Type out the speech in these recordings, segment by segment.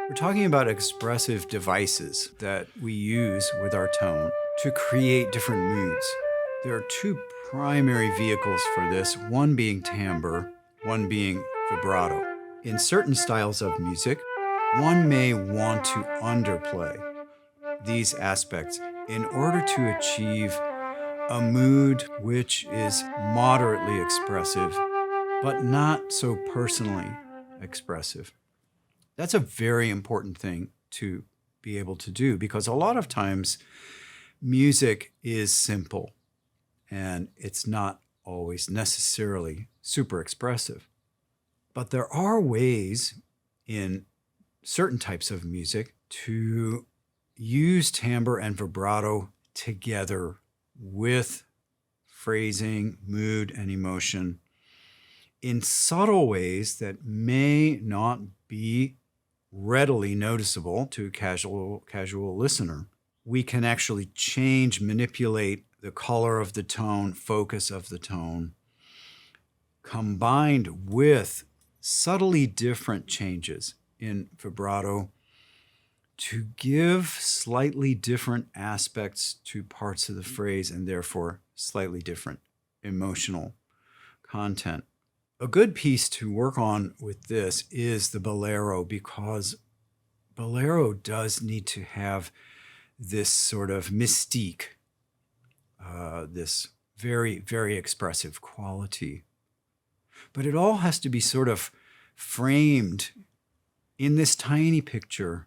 We're talking about expressive devices that we use with our tone to create different moods. There are two primary vehicles for this, one being timbre, one being vibrato. In certain styles of music, one may want to underplay these aspects in order to achieve a mood which is moderately expressive, but not so personally expressive. That's a very important thing to be able to do because a lot of times music is simple and it's not always necessarily super expressive. But there are ways in certain types of music to use timbre and vibrato together with phrasing, mood, and emotion in subtle ways that may not be readily noticeable to a casual listener. We can actually change, manipulate the color of the tone, focus of the tone, combined with subtly different changes in vibrato to give slightly different aspects to parts of the phrase and therefore slightly different emotional content. A good piece to work on with this is the Bolero, because Bolero does need to have this sort of mystique, this very, very expressive quality. But it all has to be sort of framed in this tiny picture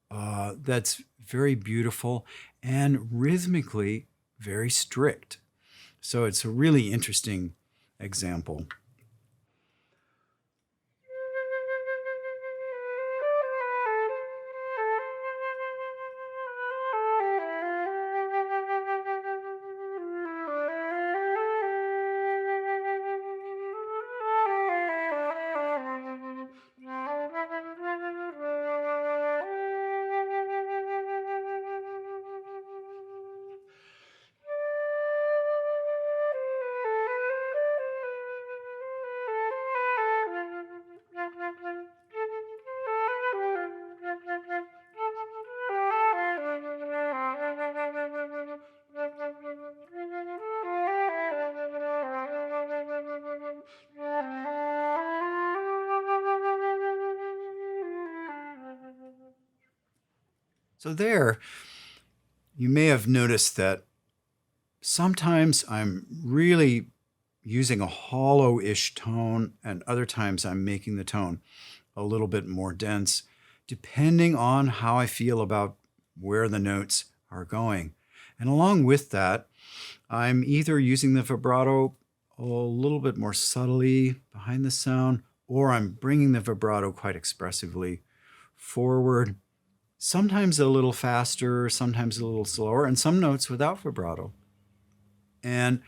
that's very beautiful and rhythmically very strict. So it's a really interesting example. So there, you may have noticed that sometimes I'm really using a hollow-ish tone, and other times I'm making the tone a little bit more dense, depending on how I feel about where the notes are going. And along with that, I'm either using the vibrato a little bit more subtly behind the sound, or I'm bringing the vibrato quite expressively forward, sometimes a little faster, sometimes a little slower, and some notes without vibrato. And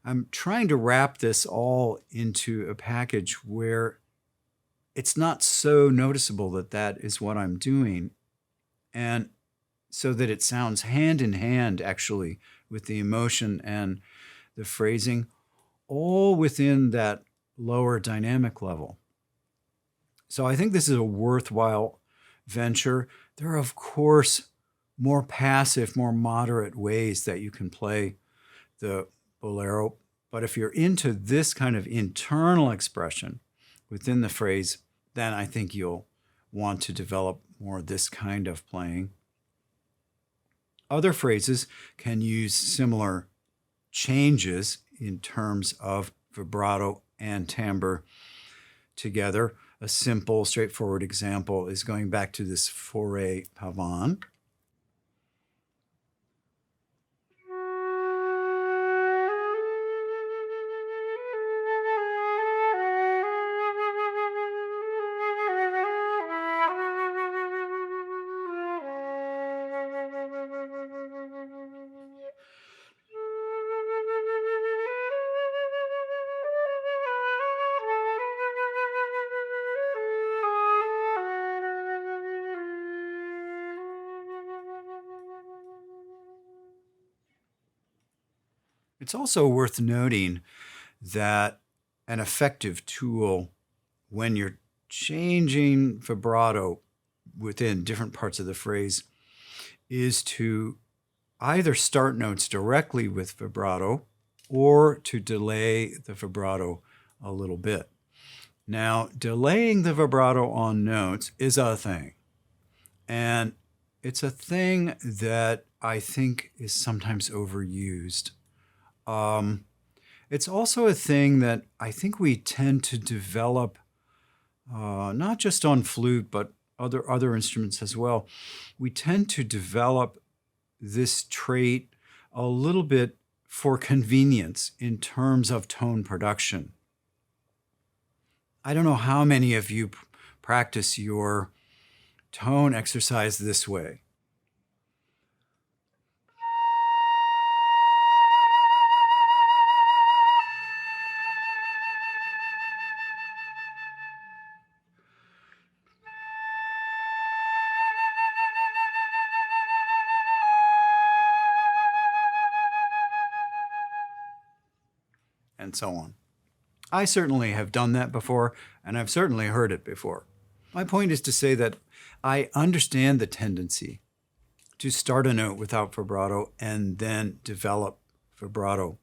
I'm trying to wrap this all into a package where it's not so noticeable that that is what I'm doing, and so that it sounds hand in hand, actually, with the emotion and the phrasing, all within that lower dynamic level. So I think this is a worthwhile venture. There are, of course, more passive, more moderate ways that you can play the Bolero. But if you're into this kind of internal expression within the phrase, then I think you'll want to develop more this kind of playing. Other phrases can use similar changes in terms of vibrato and timbre together. A simple, straightforward example is going back to this Faure Pavane. It's also worth noting that an effective tool when you're changing vibrato within different parts of the phrase is to either start notes directly with vibrato or to delay the vibrato a little bit. Now, delaying the vibrato on notes is a thing. And it's a thing that I think is sometimes overused. It's also a thing that I think we tend to develop, not just on flute, but other instruments as well. We tend to develop this trait a little bit for convenience in terms of tone production. I don't know how many of you practice your tone exercise this way. And so on. I certainly have done that before, and I've certainly heard it before. My point is to say that I understand the tendency to start a note without vibrato and then develop vibrato.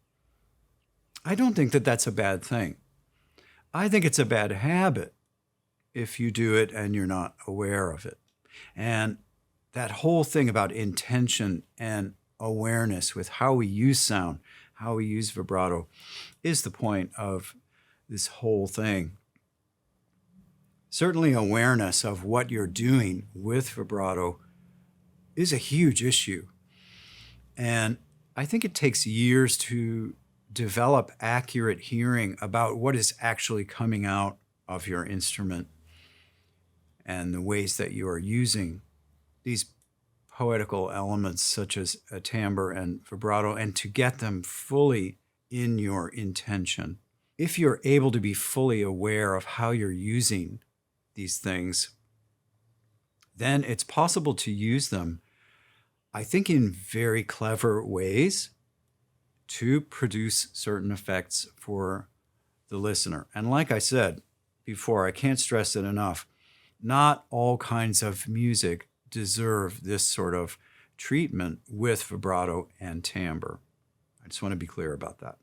I don't think that that's a bad thing. I think it's a bad habit if you do it and you're not aware of it. And that whole thing about intention and awareness with how we use sound, how we use vibrato, is the point of this whole thing. Certainly awareness of what you're doing with vibrato is a huge issue. And I think it takes years to develop accurate hearing about what is actually coming out of your instrument and the ways that you are using these poetical elements such as a timbre and vibrato, and to get them fully in your intention. If you're able to be fully aware of how you're using these things, then it's possible to use them, I think, in very clever ways to produce certain effects for the listener. And like I said before, I can't stress it enough, not all kinds of music deserve this sort of treatment with vibrato and timbre. I just want to be clear about that.